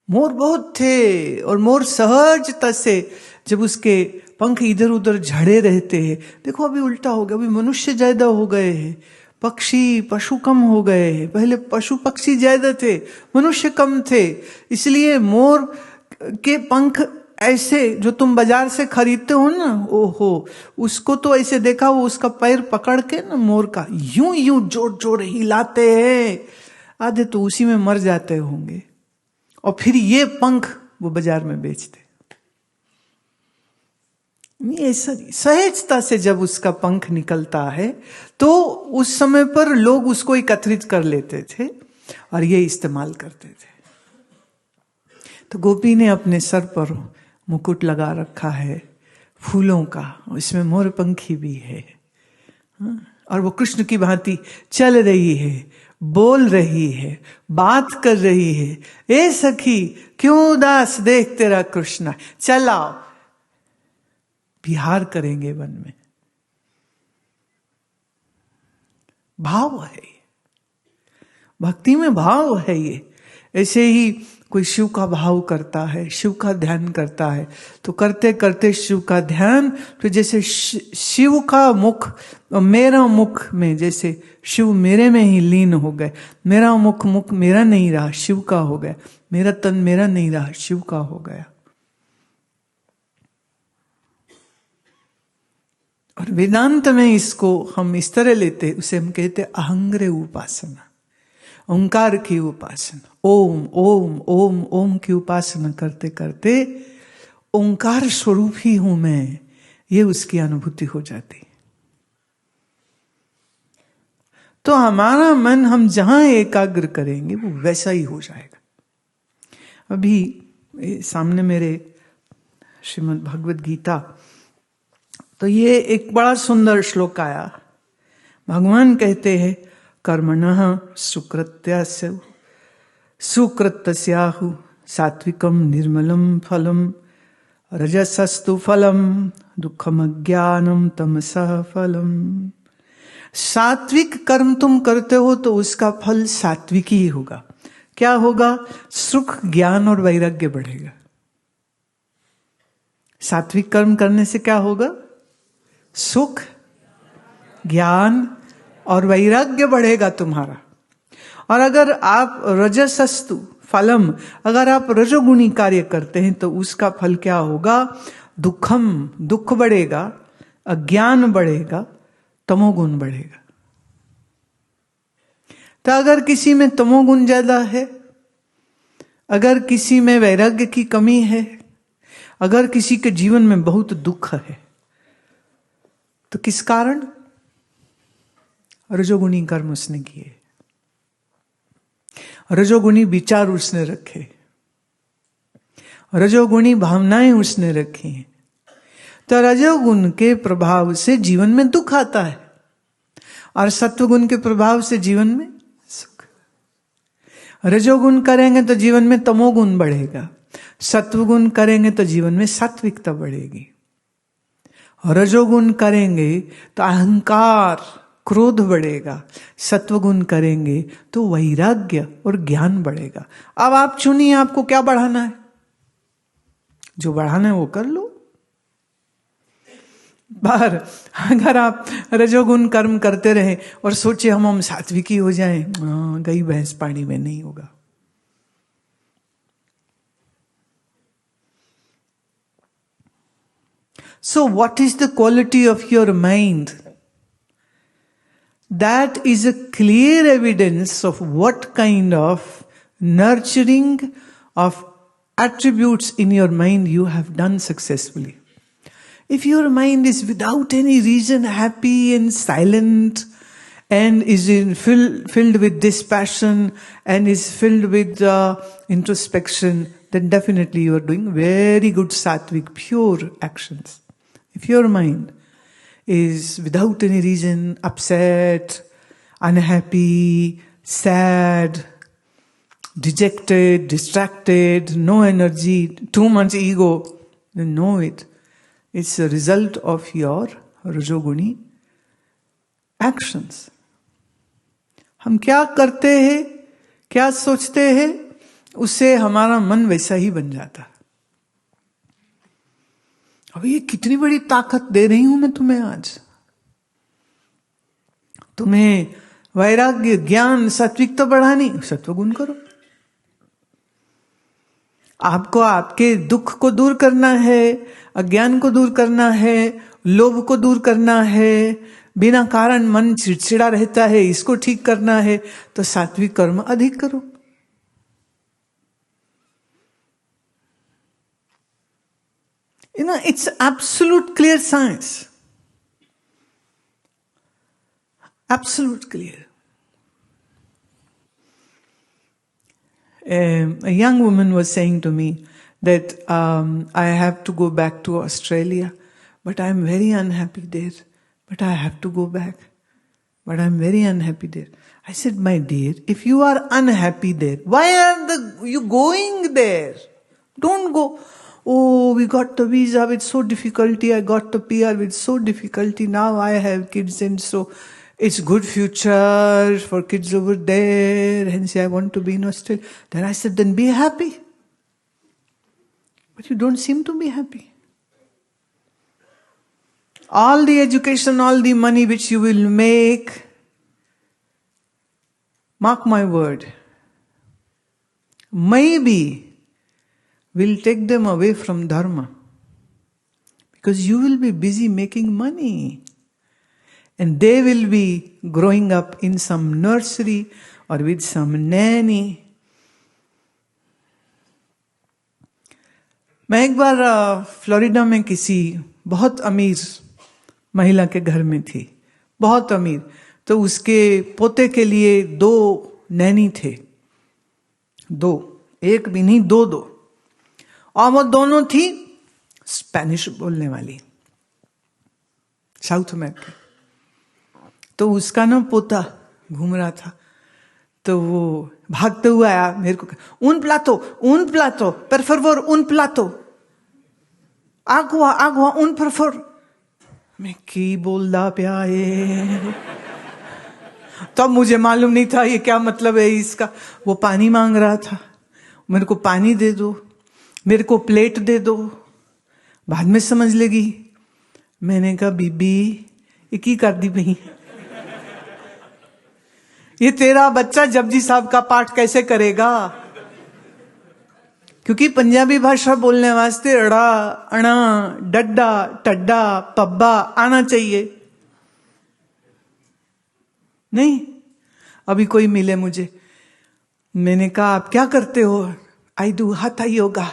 मोर बहुत थे, और मोर सहजता से जब उसके पंख इधर उधर झड़े रहते हैं, देखो अभी उल्टा हो गया, अभी मनुष्य ज्यादा हो गए हैं, पक्षी पशु कम हो गए हैं। पहले पशु पक्षी ज्यादा थे, मनुष्य कम थे, इसलिए मोर के पंख ऐसे जो तुम बाजार से खरीदते हो ना, ओहो, उसको तो ऐसे देखा, वो उसका पैर पकड़ के ना मोर का यूं यूं जोर जोर हिलाते हैं, आधे तो उसी में मर जाते होंगे, और फिर ये पंख वो बाजार में बेचते। ऐसा सहजता से जब उसका पंख निकलता है तो उस समय पर लोग उसको एकत्रित कर लेते थे और ये इस्तेमाल करते थे। तो गोपी ने अपने सर पर मुकुट लगा रखा है फूलों का, इसमें मोर पंखी भी है, और वो कृष्ण की भांति चल रही है, बोल रही है, बात कर रही है। ए सखी क्यों उदास देख तेरा कृष्ण, चलाओ विहार करेंगे वन में। भाव है ये, भक्ति में भाव है ये। ऐसे ही कोई शिव का भाव करता है, शिव का ध्यान करता है, तो करते करते शिव का ध्यान, तो जैसे शिव का मुख मेरा मुख में, जैसे शिव मेरे में ही लीन हो गए, मेरा मुख मुख मेरा नहीं रहा, शिव का हो गया, मेरा तन मेरा नहीं रहा, शिव का हो गया। और वेदांत में इसको हम इस तरह लेते, उसे हम कहते अहंग्रह उपासना, ओंकार की उपासना। ओम ओम ओम ओम की उपासना करते करते ओंकार स्वरूप ही हूं मैं, ये उसकी अनुभूति हो जाती। तो हमारा मन हम जहां एकाग्र करेंगे वो वैसा ही हो जाएगा। अभी सामने मेरे श्रीमद् भगवद गीता, तो ये एक बड़ा सुंदर श्लोक आया। भगवान कहते हैं कर्मणः सुकृत्यास्य सुकृतस्याहु सात्विकम निर्मलम फलम रजसस्तु फलम दुखम अज्ञानम तमसः फलम। सात्विक कर्म तुम करते हो तो उसका फल सात्विक ही होगा। क्या होगा? सुख, ज्ञान और वैराग्य बढ़ेगा। सात्विक कर्म करने से क्या होगा? सुख, ज्ञान और वैराग्य बढ़ेगा तुम्हारा। और अगर आप रजसस्तु फलम, अगर आप रजोगुणी कार्य करते हैं तो उसका फल क्या होगा? दुखम, दुख बढ़ेगा, अज्ञान बढ़ेगा, तमोगुण बढ़ेगा। तो अगर किसी में तमोगुण ज्यादा है, अगर किसी में वैराग्य की कमी है, अगर किसी के जीवन में बहुत दुख है, तो किस कारण? रजोगुणी कर्म उसने किए, रजोगुणी विचार उसने रखे, रजोगुणी भावनाएं उसने रखी। तो रजोगुण के प्रभाव से जीवन में दुख आता है और सत्वगुण के प्रभाव से जीवन में सुख। रजोगुण करेंगे तो जीवन में तमोगुण बढ़ेगा, सत्वगुण करेंगे तो जीवन में सात्विकता बढ़ेगी, रजोगुण करेंगे तो अहंकार क्रोध बढ़ेगा, सत्वगुण करेंगे तो वैराग्य और ज्ञान बढ़ेगा। अब आप चुनिए आपको क्या बढ़ाना है, जो बढ़ाना है वो कर लो। पर अगर आप रजोगुण कर्म करते रहे और सोचे हम सात्विकी हो जाएं, गई भैंस पानी में नहीं होगा। So what is the quality of your mind? That is a clear evidence of what kind of nurturing of attributes in your mind you have done successfully. If your mind is without any reason happy and silent and is filled with dispassion and is filled with introspection, then definitely you are doing very good sattvic, pure actions. If your mind is without any reason upset, unhappy, sad, dejected, distracted, no energy, too much ego, then know it. It's a result of your rajoguni actions. हम क्या करते हैं, क्या सोचते हैं, उससे हमारा मन वैसा ही बन जाता। अब ये कितनी बड़ी ताकत दे रही हूं मैं तुम्हें आज, तुम्हें वैराग्य, ज्ञान, सात्विकता बढ़ानी, सत्वगुण करो। आपको आपके दुख को दूर करना है, अज्ञान को दूर करना है, लोभ को दूर करना है, बिना कारण मन चिड़चिड़ा रहता है, इसको ठीक करना है, तो सात्विक कर्म अधिक करो। It's absolute clear science. Absolute clear. A young woman was saying to me that I have to go back to Australia, but I'm very unhappy there. But I have to go back. But I'm very unhappy there. I said, my dear, if you are unhappy there, why are you going there? Don't go. Oh, we got the visa with so difficulty. I got the PR with so difficulty. Now I have kids, and so it's good future for kids over there. Hence, I want to be in Australia. Then I said, then be happy. But you don't seem to be happy. All the education, all the money which you will make, mark my word, maybe will take them away from dharma. Because you will be busy making money. And they will be growing up in some nursery or with some nanny. मैं एक बार Florida में किसी बहुत अमीर महिला के घर में थी, बहुत अमीर। तो उसके पोते के लिए 2 नैनी थे, 2, एक भी नहीं, 2। और वो दोनों थी स्पेनिश बोलने वाली, साउथ अमेरिका। तो उसका ना पोता घूम रहा था, तो वो भागते हुए आया मेरे को, un plato, per favor, un plato, agua, un per favor। मैं की बोलदा पिया है, तब मुझे मालूम नहीं था ये क्या मतलब है इसका। वो पानी मांग रहा था, मेरे को पानी दे दो, मेरे को प्लेट दे दो, बाद में समझ लेगी। मैंने कहा बीबी ये की कर दी भाई, ये तेरा बच्चा जपजी साहब का पाठ कैसे करेगा? क्योंकि पंजाबी भाषा बोलने वास्ते अड़ा, अणा, डड्डा, टड्डा, पब्बा आना चाहिए। नहीं, अभी कोई मिले मुझे, मैंने कहा आप क्या करते हो? आई डू हाथा योगा।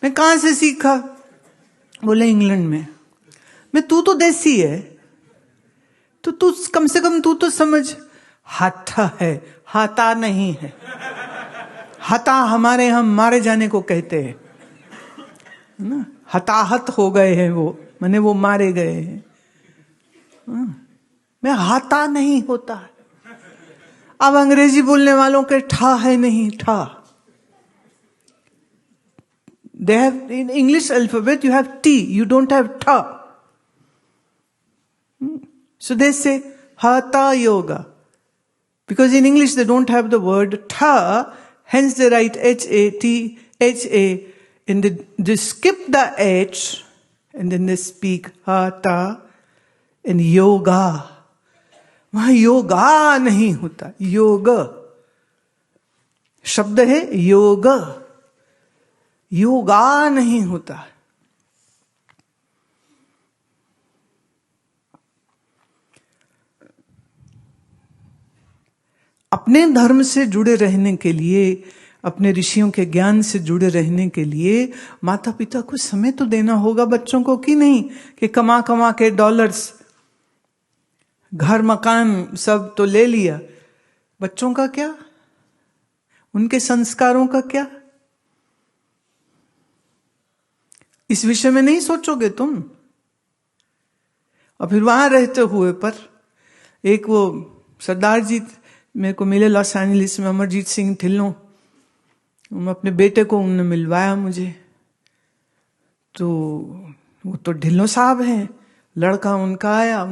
मैं कहां से सीखा? बोले इंग्लैंड में। मैं तू तो देसी है, तो तू कम से कम तू तो समझ, हाथा है, हाथा नहीं है। हता हमारे हम मारे जाने को कहते हैं ना, हताहत हो गए हैं वो, माने वो मारे गए हैं। मैं हाथा नहीं होता। अब अंग्रेजी बोलने वालों के ठा है नहीं, ठा। They have, in English alphabet you have T, you don't have tha. So they say hatha yoga, because in English they don't have the word tha, hence they write H-A-T-H-A, and they skip the H and then they speak hatha and yoga. वहां योगा नहीं होता, योग शब्द है, योग, योगा नहीं होता। अपने धर्म से जुड़े रहने के लिए, अपने ऋषियों के ज्ञान से जुड़े रहने के लिए माता पिता को समय तो देना होगा बच्चों को, कि नहीं कि कमा कमा के डॉलर्स, घर मकान सब तो ले लिया, बच्चों का क्या, उनके संस्कारों का क्या? इस विषय में नहीं सोचोगे तुम। और फिर वहां रहते हुए पर एक वो सरदार जी मेरे को मिले लॉस एंजलिस में, अमरजीत सिंह ढिल्लों, अपने बेटे को उन्होंने मिलवाया मुझे। तो वो तो ढिल्लों साहब हैं, लड़का उनका आया,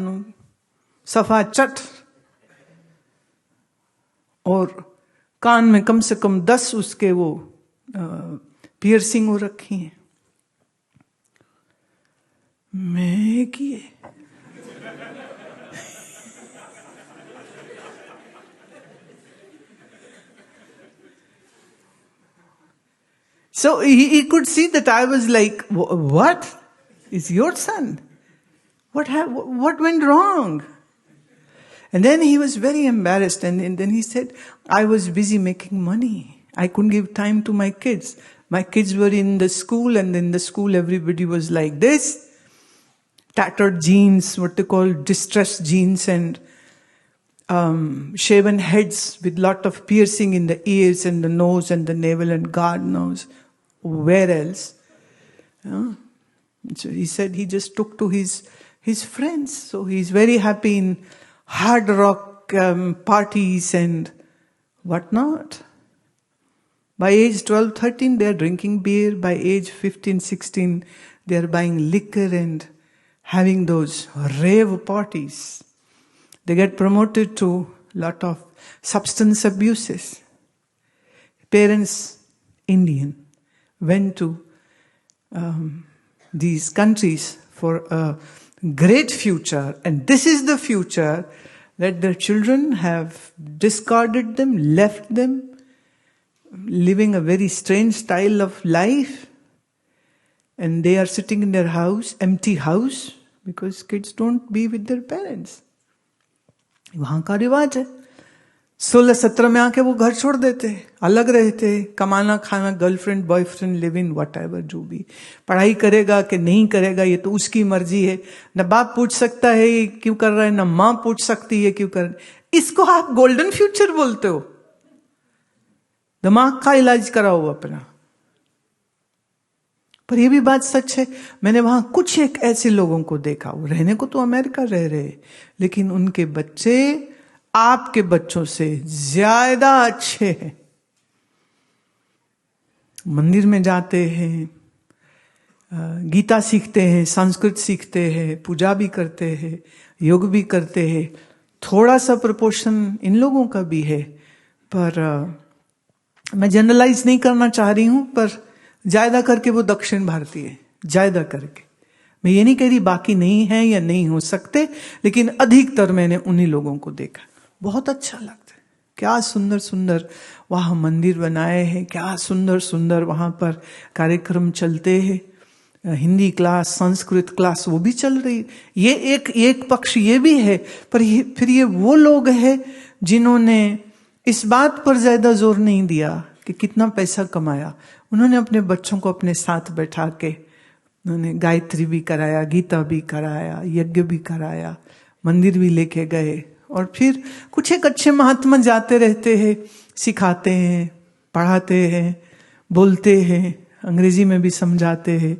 सफा चट, और कान में कम से कम 10 उसके वो पियर्सिंग हो रखी हैं। मैं किए So he could see that I was like, what is your son? What went wrong? And then he was very embarrassed, and then he said, I was busy making money. I couldn't give time to my kids. My kids were in the school, and in the school everybody was like this. Tattered jeans, what they call distressed jeans, and shaven heads with lot of piercing in the ears and the nose and the navel, and God knows where else. So he said he just took to his friends. So he's very happy in hard rock parties and whatnot. By age 12, 13, they're drinking beer. By age 15, 16, they're buying liquor and having those rave parties. They get promoted to a lot of substance abuses. Parents, Indian, went to these countries for a great future, and this is the future that their children have discarded them, left them, living a very strange style of life, and they are sitting in their house, empty house, because kids don't be with their parents. वहां का रिवाज है। 16-17 में आके वो घर छोड़ देते, अलग रहते, कमाना खाना, girlfriend boyfriend, live in what ever, जो भी। पढ़ाई करेगा कि नहीं करेगा ये तो उसकी मर्जी है। न बाप पूछ सकता है ये क्यों कर रहा है, न माँ पूछ सकती है क्यों कर रहा है। इसको आप गोल्डन फ्यूचर बोलते हो? दिमाग का इलाज कराओ अपना। पर ये भी बात सच है, मैंने वहां कुछ एक ऐसे लोगों को देखा, वो रहने को तो अमेरिका रह रहे, लेकिन उनके बच्चे आपके बच्चों से ज्यादा अच्छे हैं। मंदिर में जाते हैं, गीता सीखते हैं, संस्कृत सीखते हैं, पूजा भी करते हैं, योग भी करते हैं। थोड़ा सा प्रपोर्शन इन लोगों का भी है, पर मैं जनरलाइज नहीं करना चाह रही हूं, पर ज्यादा करके वो दक्षिण भारतीय है, ज्यादा करके। मैं ये नहीं कह रही बाकी नहीं है या नहीं हो सकते, लेकिन अधिकतर मैंने उन्हीं लोगों को देखा। बहुत अच्छा लगता है। क्या सुंदर सुंदर वहां मंदिर बनाए हैं, क्या सुंदर सुंदर वहां पर कार्यक्रम चलते हैं। हिंदी क्लास, संस्कृत क्लास वो भी चल रही। ये एक पक्ष ये भी है, पर फिर ये वो लोग हैं जिन्होंने इस बात पर ज्यादा जोर नहीं दिया कि कितना पैसा कमाया। उन्होंने अपने बच्चों को अपने साथ बैठा के उन्होंने गायत्री भी कराया, गीता भी कराया, यज्ञ भी कराया, मंदिर भी लेके गए। और फिर कुछ एक अच्छे महात्मा जाते रहते हैं, सिखाते हैं, पढ़ाते हैं, बोलते हैं, अंग्रेजी में भी समझाते हैं,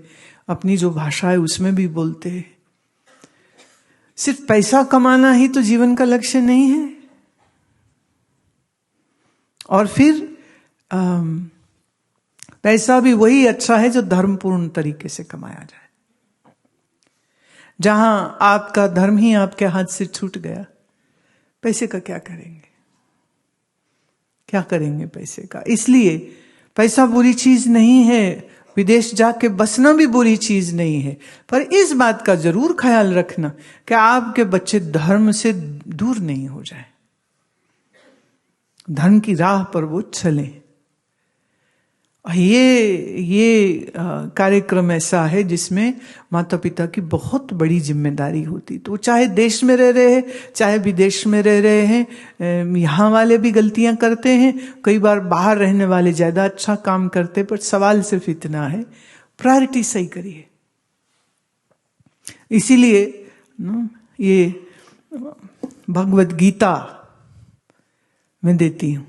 अपनी जो भाषा है उसमें भी बोलते हैं। सिर्फ पैसा कमाना ही तो जीवन का लक्ष्य नहीं है। और फिर पैसा भी वही अच्छा है जो धर्मपूर्ण तरीके से कमाया जाए। जहां आपका धर्म ही आपके हाथ से छूट गया, पैसे का क्या करेंगे? क्या करेंगे पैसे का? इसलिए पैसा बुरी चीज नहीं है, विदेश जाके बसना भी बुरी चीज नहीं है, पर इस बात का जरूर ख्याल रखना कि आपके बच्चे धर्म से दूर नहीं हो जाए, धर्म की राह पर वो चले। ये कार्यक्रम ऐसा है जिसमें माता पिता की बहुत बड़ी जिम्मेदारी होती। तो चाहे देश में रह रहे हैं, चाहे विदेश में रह रहे हैं, यहाँ वाले भी गलतियां करते हैं, कई बार बाहर रहने वाले ज्यादा अच्छा काम करते। पर सवाल सिर्फ इतना है, प्रायोरिटी सही करिए। इसीलिए ये भगवत गीता मैं देती हूं,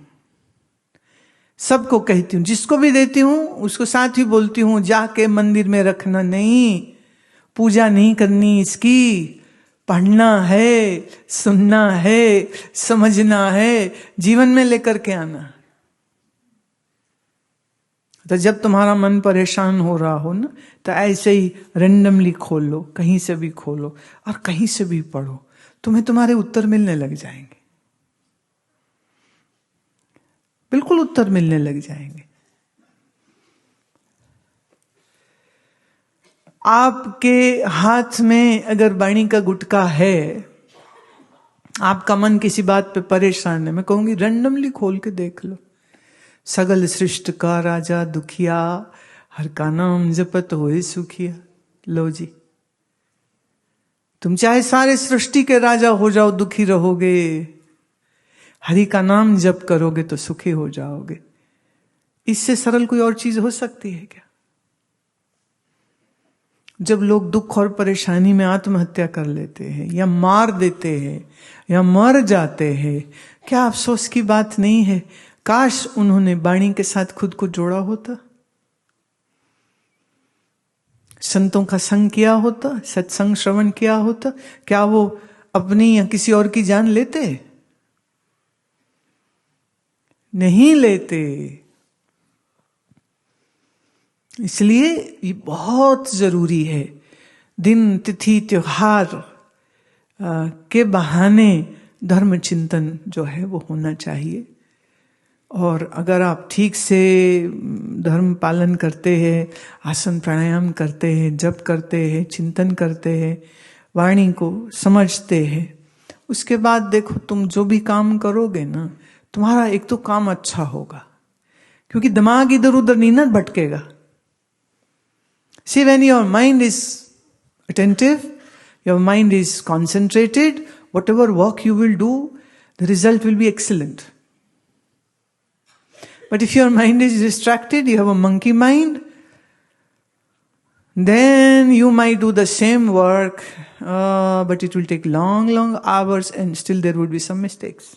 सबको कहती हूं, जिसको भी देती हूं उसको साथ ही बोलती हूं, जाके मंदिर में रखना नहीं, पूजा नहीं करनी इसकी, पढ़ना है, सुनना है, समझना है, जीवन में लेकर के आना। तो जब तुम्हारा मन परेशान हो रहा हो ना, तो ऐसे ही रेंडमली खोल लो, कहीं से भी खोलो और कहीं से भी पढ़ो, तुम्हें तुम्हारे उत्तर मिलने लग जाएंगे, बिल्कुल उत्तर मिलने लग जाएंगे। आपके हाथ में अगर वाणी का गुटका है, आपका मन किसी बात पे परेशान है, मैं कहूंगी रैंडमली खोल के देख लो। सगल सृष्ट का राजा दुखिया, हर का नाम जपत होए सुखिया। लो जी, तुम चाहे सारे सृष्टि के राजा हो जाओ, दुखी रहोगे, हरि का नाम जप करोगे तो सुखी हो जाओगे। इससे सरल कोई और चीज हो सकती है क्या? जब लोग दुख और परेशानी में आत्महत्या कर लेते हैं या मार देते हैं या मर जाते हैं, क्या अफसोस की बात नहीं है? काश उन्होंने वाणी के साथ खुद को जोड़ा होता, संतों का संग किया होता, सत्संग श्रवण किया होता, क्या वो अपनी या किसी और की जान लेते? नहीं लेते। इसलिए ये बहुत जरूरी है, दिन तिथि त्योहार के बहाने धर्म चिंतन जो है वो होना चाहिए। और अगर आप ठीक से धर्म पालन करते हैं, आसन प्राणायाम करते हैं, जप करते हैं, चिंतन करते हैं, वाणी को समझते हैं, उसके बाद देखो तुम जो भी काम करोगे ना, तुम्हारा एक तो काम अच्छा होगा, क्योंकि दिमाग इधर उधर नहीं ना भटकेगा। See, when your mind is attentive, your mind is concentrated, whatever work you will do, the result will be excellent. But if your mind is distracted, you have a monkey mind, then you might do the same work, but it will take long hours and still there would be some mistakes.